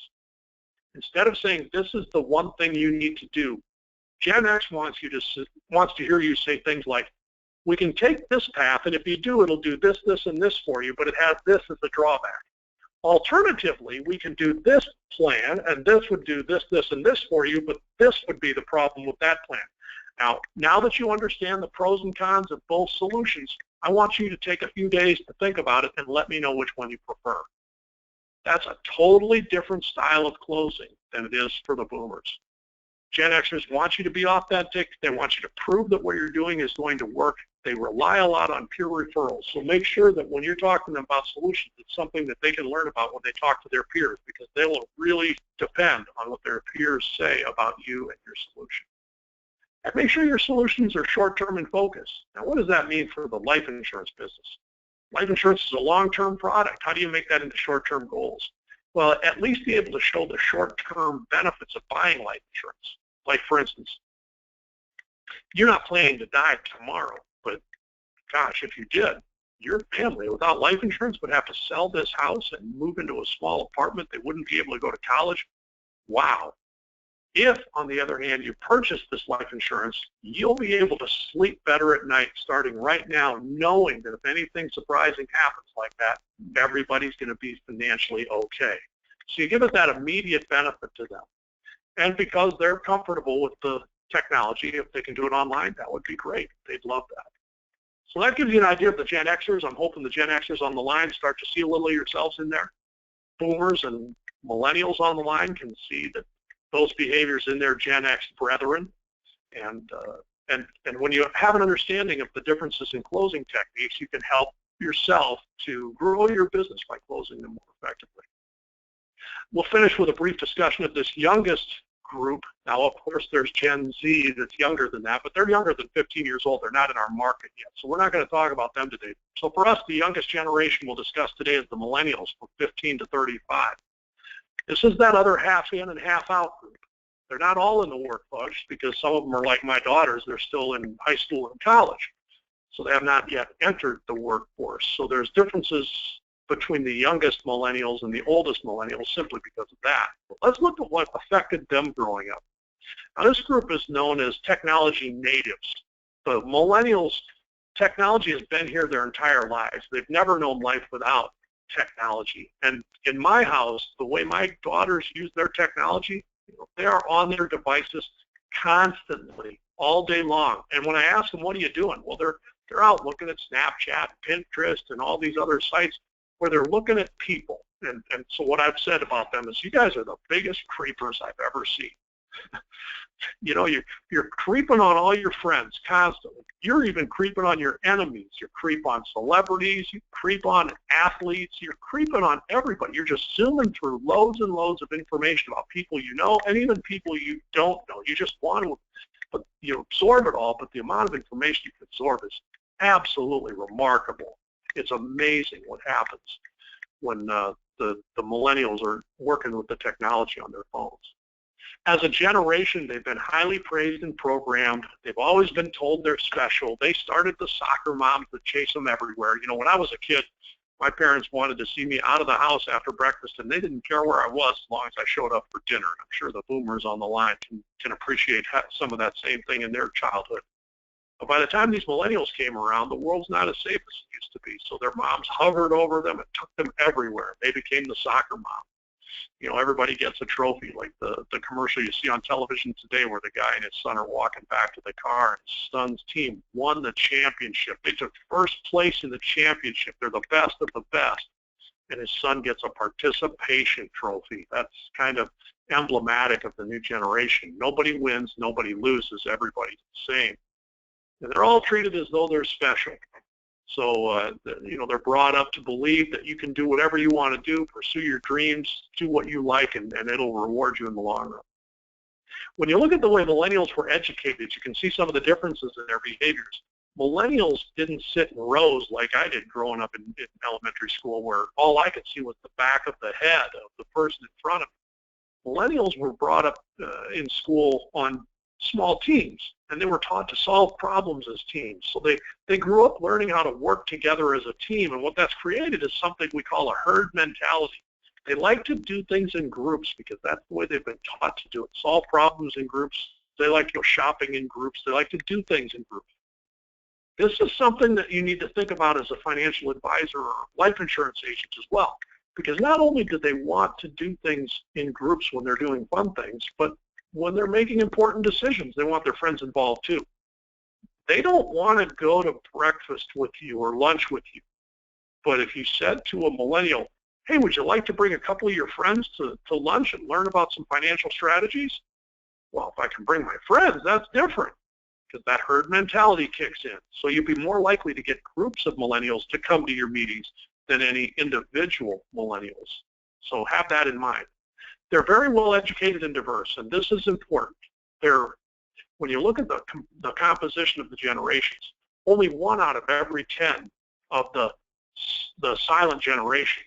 Instead of saying, this is the one thing you need to do, Gen X wants to hear you say things like, we can take this path, and if you do, it'll do this, this, and this for you, but it has this as a drawback. Alternatively, we can do this plan, and this would do this, this, and this for you, but this would be the problem with that plan. Now that you understand the pros and cons of both solutions, I want you to take a few days to think about it and let me know which one you prefer. That's a totally different style of closing than it is for the boomers. Gen Xers want you to be authentic. They want you to prove that what you're doing is going to work. They rely a lot on peer referrals. So make sure that when you're talking to them about solutions, it's something that they can learn about when they talk to their peers, because they will really depend on what their peers say about you and your solution. And make sure your solutions are short-term in focus. Now, what does that mean for the life insurance business? Life insurance is a long-term product. How do you make that into short-term goals? Well, at least be able to show the short-term benefits of buying life insurance. Like, for instance, you're not planning to die tomorrow, but gosh, if you did, your family without life insurance would have to sell this house and move into a small apartment. They wouldn't be able to go to college. Wow. If, on the other hand, you purchase this life insurance, you'll be able to sleep better at night starting right now, knowing that if anything surprising happens like that, everybody's going to be financially okay. So you give it that immediate benefit to them. And because they're comfortable with the technology, if they can do it online, that would be great. They'd love that. So that gives you an idea of the Gen Xers. I'm hoping the Gen Xers on the line start to see a little of yourselves in there. Boomers and millennials on the line can see that those behaviors in their Gen X brethren. And when you have an understanding of the differences in closing techniques, you can help yourself to grow your business by closing them more effectively. We'll finish with a brief discussion of this youngest group. Now, of course, there's Gen Z that's younger than that, but they're younger than 15 years old. They're not in our market yet, so we're not going to talk about them today. So for us, the youngest generation we'll discuss today is the millennials from 15 to 35. This is that other half in and half out group. They're not all in the workforce because some of them are like my daughters. They're still in high school and college, so they have not yet entered the workforce. So there's differences between the youngest millennials and the oldest millennials simply because of that. But let's look at what affected them growing up. Now, this group is known as technology natives. The millennials, technology has been here their entire lives. They've never known life without technology. And in my house, the way my daughters use their technology, they are on their devices constantly, all day long. And when I ask them, what are you doing? Well, they're out looking at Snapchat, Pinterest, and all these other sites where they're looking at people. And so what I've said about them is, you guys are the biggest creepers I've ever seen. You know, you're creeping on all your friends constantly. You're even creeping on your enemies. You creep on celebrities. You creep on athletes. You're creeping on everybody. You're just zooming through loads and loads of information about people you know and even people you don't know. You just want to, but you absorb it all, but the amount of information you can absorb is absolutely remarkable. It's amazing what happens when the millennials are working with the technology on their phones. As a generation, they've been highly praised and programmed. They've always been told they're special. They started the soccer moms that chase them everywhere. You know, when I was a kid, my parents wanted to see me out of the house after breakfast, and they didn't care where I was as long as I showed up for dinner. I'm sure the boomers on the line can appreciate some of that same thing in their childhood. But by the time these millennials came around, the world's not as safe as it used to be. So their moms hovered over them and took them everywhere. They became the soccer mom. You know, everybody gets a trophy, like the commercial you see on television today where the guy and his son are walking back to the car and his son's team won the championship. They took first place in the championship. They're the best of the best. And his son gets a participation trophy. That's kind of emblematic of the new generation. Nobody wins, nobody loses, everybody's the same. And they're all treated as though they're special. So, you know, they're brought up to believe that you can do whatever you want to do, pursue your dreams, do what you like, and it'll reward you in the long run. When you look at the way millennials were educated, you can see some of the differences in their behaviors. Millennials didn't sit in rows like I did growing up in elementary school, where all I could see was the back of the head of the person in front of me. Millennials were brought up in school on small teams, and they were taught to solve problems as teams. So they grew up learning how to work together as a team, and what that's created is something we call a herd mentality. They like to do things in groups because that's the way they've been taught to do it. Solve problems in groups. They like to go shopping in groups. They like to do things in groups. This is something that you need to think about as a financial advisor or life insurance agent as well, because not only do they want to do things in groups when they're doing fun things, but when they're making important decisions, they want their friends involved too. They don't want to go to breakfast with you or lunch with you. But if you said to a millennial, hey, would you like to bring a couple of your friends to lunch and learn about some financial strategies? Well, if I can bring my friends, that's different, because that herd mentality kicks in. So you'd be more likely to get groups of millennials to come to your meetings than any individual millennials. So have that in mind. They're very well educated and diverse, and this is important. When you look at the composition of the generations, only 1 out of every 10 of the silent generation,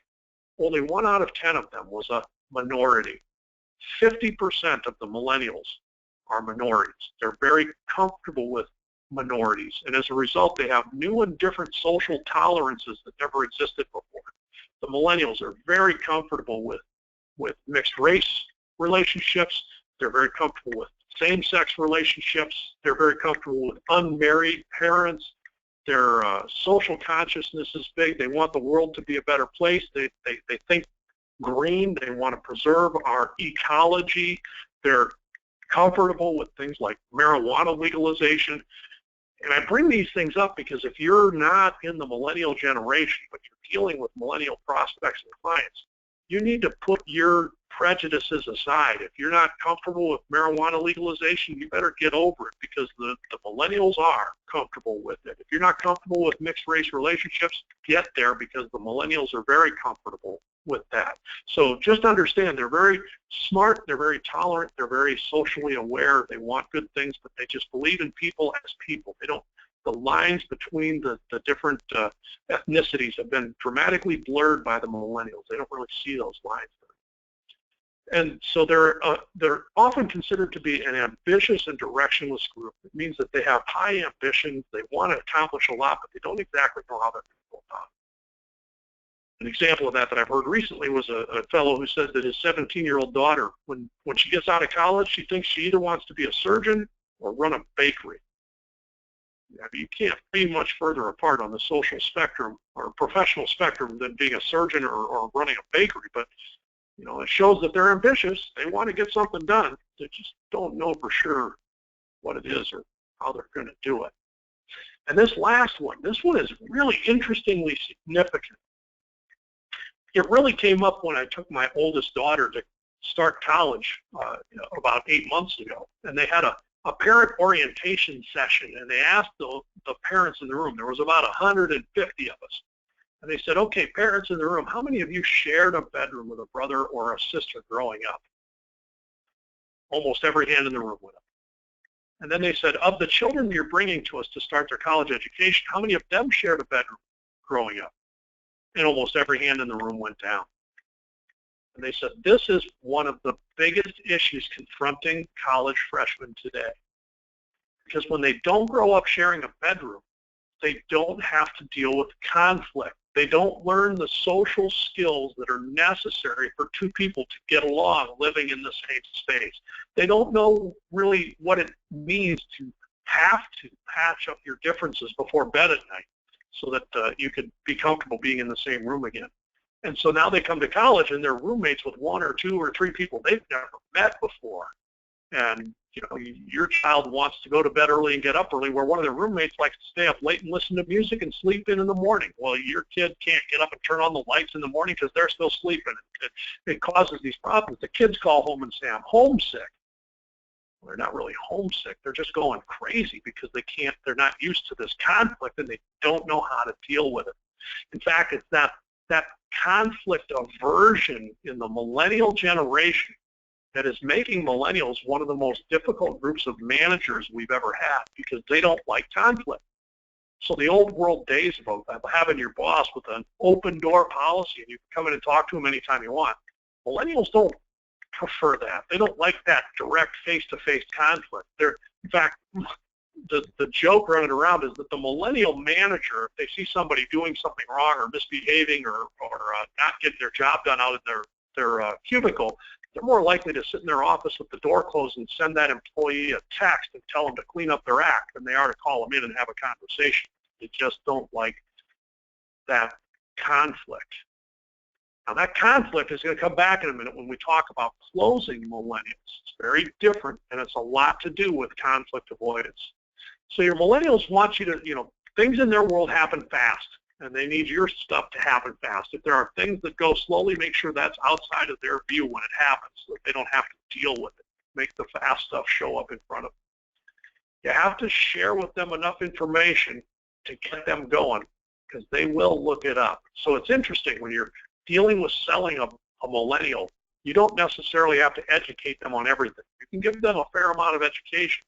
only 1 out of 10 of them was a minority. 50% of the millennials are minorities. They're very comfortable with minorities, and as a result, they have new and different social tolerances that never existed before. The millennials are very comfortable with mixed race relationships. They're very comfortable with same-sex relationships. They're very comfortable with unmarried parents. Their social consciousness is big. They want the world to be a better place. They think green. They want to preserve our ecology. They're comfortable with things like marijuana legalization. And I bring these things up because if you're not in the millennial generation, but you're dealing with millennial prospects and clients, you need to put your prejudices aside. If you're not comfortable with marijuana legalization, you better get over it, because the millennials are comfortable with it. If you're not comfortable with mixed race relationships, get there, because the millennials are very comfortable with that. So just understand, they're very smart, they're very tolerant, they're very socially aware, they want good things, but they just believe in people as people. They don't. The lines between the different ethnicities have been dramatically blurred by the millennials. They don't really see those lines. And so they're often considered to be an ambitious and directionless group. It means that they have high ambitions, they want to accomplish a lot, but they don't exactly know how they're going to go about it. An example of that I've heard recently was a fellow who says that his 17-year-old daughter, when she gets out of college, she thinks she either wants to be a surgeon or run a bakery. I mean, you can't be much further apart on the social spectrum or professional spectrum than being a surgeon or running a bakery. But, you know, it shows that they're ambitious. They want to get something done. They just don't know for sure what it is or how they're going to do it. And this last one, this one is really interestingly significant. It really came up when I took my oldest daughter to start college about 8 months ago, and they had a parent orientation session, and they asked the parents in the room. There was about 150 of us. And they said, okay, parents in the room, how many of you shared a bedroom with a brother or a sister growing up? Almost every hand in the room went up. And then they said, of the children you're bringing to us to start their college education, how many of them shared a bedroom growing up? And almost every hand in the room went down. And they said, this is one of the biggest issues confronting college freshmen today. Because when they don't grow up sharing a bedroom, they don't have to deal with conflict. They don't learn the social skills that are necessary for two people to get along living in the same space. They don't know really what it means to have to patch up your differences before bed at night so that you could be comfortable being in the same room again. And so now they come to college and they're roommates with 1 or 2 or 3 people they've never met before. And you know, your child wants to go to bed early and get up early, where one of their roommates likes to stay up late and listen to music and sleep in the morning. Well, your kid can't get up and turn on the lights in the morning because they're still sleeping. It causes these problems. The kids call home and say, I'm homesick. Well, they're not really homesick. They're just going crazy because they're not used to this conflict and they don't know how to deal with it. In fact, it's that conflict aversion in the millennial generation that is making millennials one of the most difficult groups of managers we've ever had, because they don't like conflict. So the old world days of having your boss with an open door policy and you can come in and talk to him anytime you want, millennials don't prefer that. They don't like that direct face-to-face conflict. In fact, the joke running around is that the millennial manager, if they see somebody doing something wrong or misbehaving or not getting their job done out in their cubicle, they're more likely to sit in their office with the door closed and send that employee a text and tell them to clean up their act than they are to call them in and have a conversation. They just don't like that conflict. Now that conflict is going to come back in a minute when we talk about closing millennials. It's very different, and it's a lot to do with conflict avoidance. So your millennials want you to, things in their world happen fast, and they need your stuff to happen fast. If there are things that go slowly, make sure that's outside of their view when it happens so that they don't have to deal with it. Make the fast stuff show up in front of them. You have to share with them enough information to get them going, because they will look it up. So it's interesting when you're dealing with selling a millennial, you don't necessarily have to educate them on everything. You can give them a fair amount of education,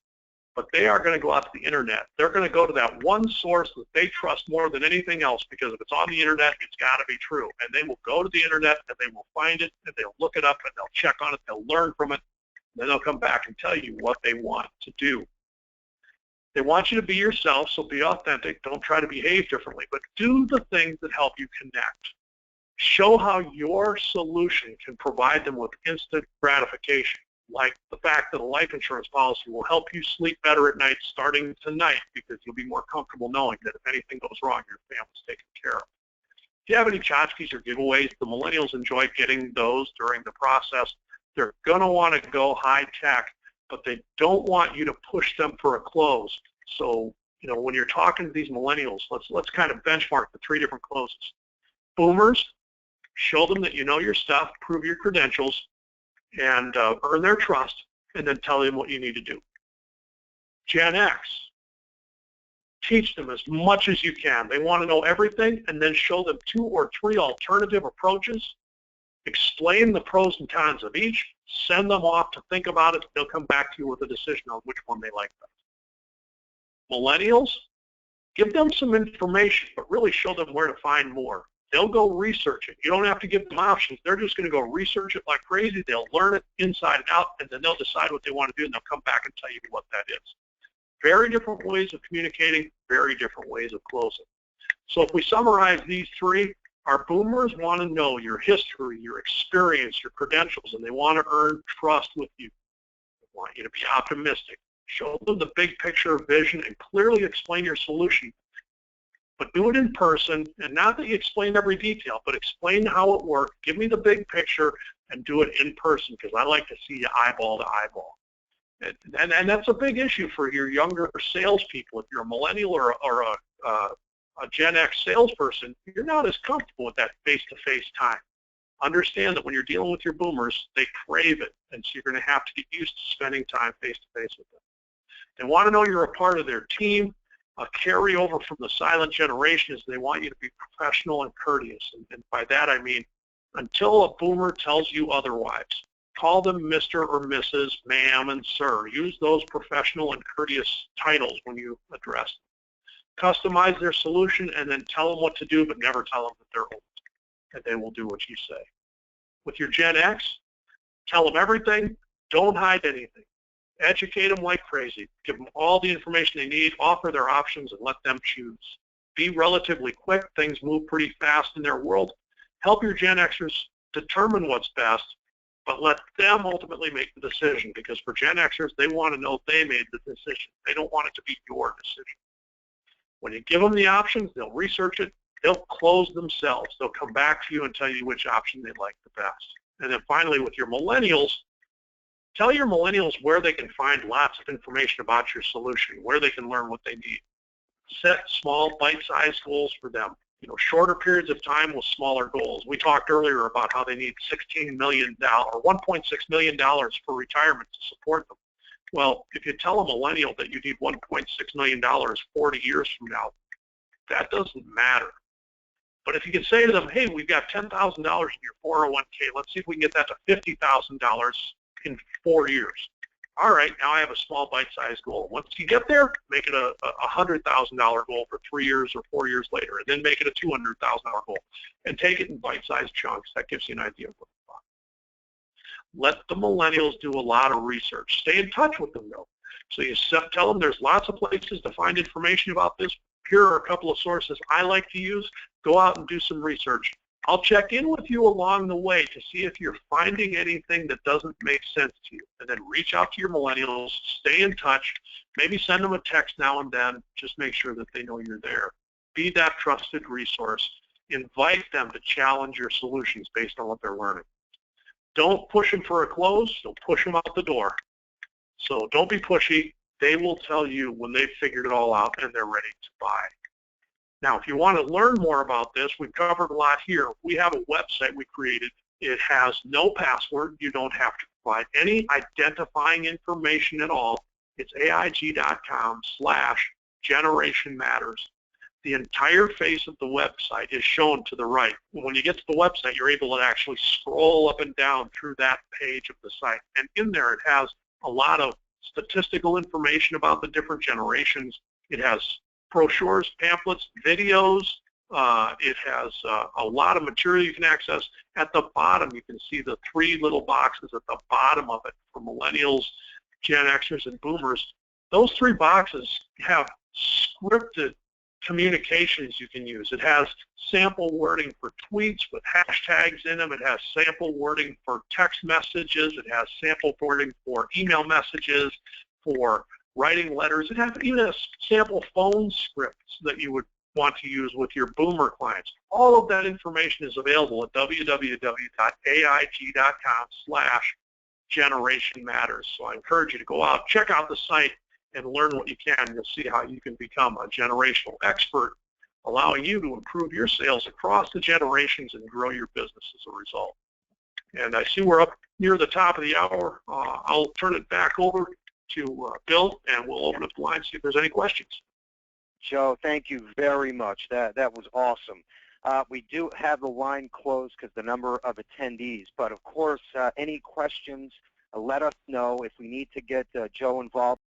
but they are going to go out to the internet. They're going to go to that one source that they trust more than anything else, because if it's on the internet, it's got to be true. And they will go to the internet and they will find it and they'll look it up and they'll check on it, they'll learn from it, and then they'll come back and tell you what they want to do. They want you to be yourself, so be authentic. Don't try to behave differently, but do the things that help you connect. Show how your solution can provide them with instant gratification, like the fact that a life insurance policy will help you sleep better at night starting tonight, because you'll be more comfortable knowing that if anything goes wrong, your family's taken care of. If you have any tchotchkes or giveaways, the millennials enjoy getting those during the process. They're going to want to go high tech, but they don't want you to push them for a close. So, when you're talking to these millennials, let's kind of benchmark the 3 different closes. Boomers, show them that you know your stuff, prove your credentials, and earn their trust, and then tell them what you need to do. Gen X, teach them as much as you can. They want to know everything, and then show them 2 or 3 alternative approaches. Explain the pros and cons of each. Send them off to think about it. They'll come back to you with a decision on which one they like best. Millennials, give them some information, but really show them where to find more. They'll go research it. You don't have to give them options. They're just going to go research it like crazy. They'll learn it inside and out, and then they'll decide what they want to do, and they'll come back and tell you what that is. Very different ways of communicating, very different ways of closing. So if we summarize these 3, our boomers want to know your history, your experience, your credentials, and they want to earn trust with you. They want you to be optimistic. Show them the big picture vision and clearly explain your solution. But do it in person, and not that you explain every detail, but explain how it works. Give me the big picture and do it in person, because I like to see you eyeball to eyeball. And that's a big issue for your younger salespeople. If you're a millennial or a Gen X salesperson, you're not as comfortable with that face-to-face time. understand that when you're dealing with your boomers, they crave it, and so you're going to have to get used to spending time face-to-face with them. They want to know you're a part of their team. A carryover from the silent generation is they want you to be professional and courteous, and by that I mean until a boomer tells you otherwise. Call them Mr. or Mrs., ma'am, and sir. Use those professional and courteous titles when you address them. Customize their solution and then tell them what to do, but never tell them that they're old, and they will do what you say. With your Gen X, tell them everything, don't hide anything. Educate them like crazy. Give them all the information they need, offer their options, and let them choose. Be relatively quick. Things move pretty fast in their world. Help your Gen Xers determine what's best, but let them ultimately make the decision, because for Gen Xers, they want to know they made the decision. They don't want it to be your decision. When you give them the options, they'll research it. They'll close themselves. They'll come back to you and tell you which option they like the best. And then finally, with your millennials, tell your millennials where they can find lots of information about your solution, where they can learn what they need. Set small, bite-sized goals for them. Shorter periods of time with smaller goals. We talked earlier about how they need $16 million or $1.6 million for retirement to support them. Well, if you tell a millennial that you need $1.6 million 40 years from now, that doesn't matter. But if you can say to them, hey, we've got $10,000 in your 401k, let's see if we can get that to $50,000 in 4 years. All right, now I have a small bite-sized goal. Once you get there, make it a $100,000 goal for 3 years or 4 years later, and then make it a $200,000 goal, and take it in bite-sized chunks. That gives you an idea of what you want. Let the millennials do a lot of research. Stay in touch with them, though. So you tell them there's lots of places to find information about this. Here are a couple of sources I like to use. Go out and do some research. I'll check in with you along the way to see if you're finding anything that doesn't make sense to you. And then reach out to your millennials, stay in touch, maybe send them a text now and then. Just make sure that they know you're there. Be that trusted resource. Invite them to challenge your solutions based on what they're learning. Don't push them for a close. Don't push them out the door. So don't be pushy. They will tell you when they've figured it all out and they're ready to buy. Now, if you want to learn more about this, we've covered a lot here. We have a website we created. It has no password. You don't have to provide any identifying information at all. It's aig.com/generationmatters. The entire face of the website is shown to the right. When you get to the website, you're able to actually scroll up and down through that page of the site. And in there, it has a lot of statistical information about the different generations. It has brochures, pamphlets, videos. It has a lot of material you can access. At the bottom, you can see the 3 little boxes at the bottom of it for millennials, Gen Xers, and boomers. Those 3 boxes have scripted communications you can use. It has sample wording for tweets with hashtags in them. It has sample wording for text messages. It has sample wording for email messages, for writing letters. It even has sample phone scripts that you would want to use with your boomer clients. All of that information is available at www.aig.com/generationmatters. So I encourage you to go out, check out the site, and learn what you can. You'll see how you can become a generational expert, allowing you to improve your sales across the generations and grow your business as a result. And I see we're up near the top of the hour. I'll turn it back over to Bill, and we'll open up the line, see if there's any questions. Joe, thank you very much. That was awesome. We do have the line closed because the number of attendees, but of course, any questions, let us know. If we need to get Joe involved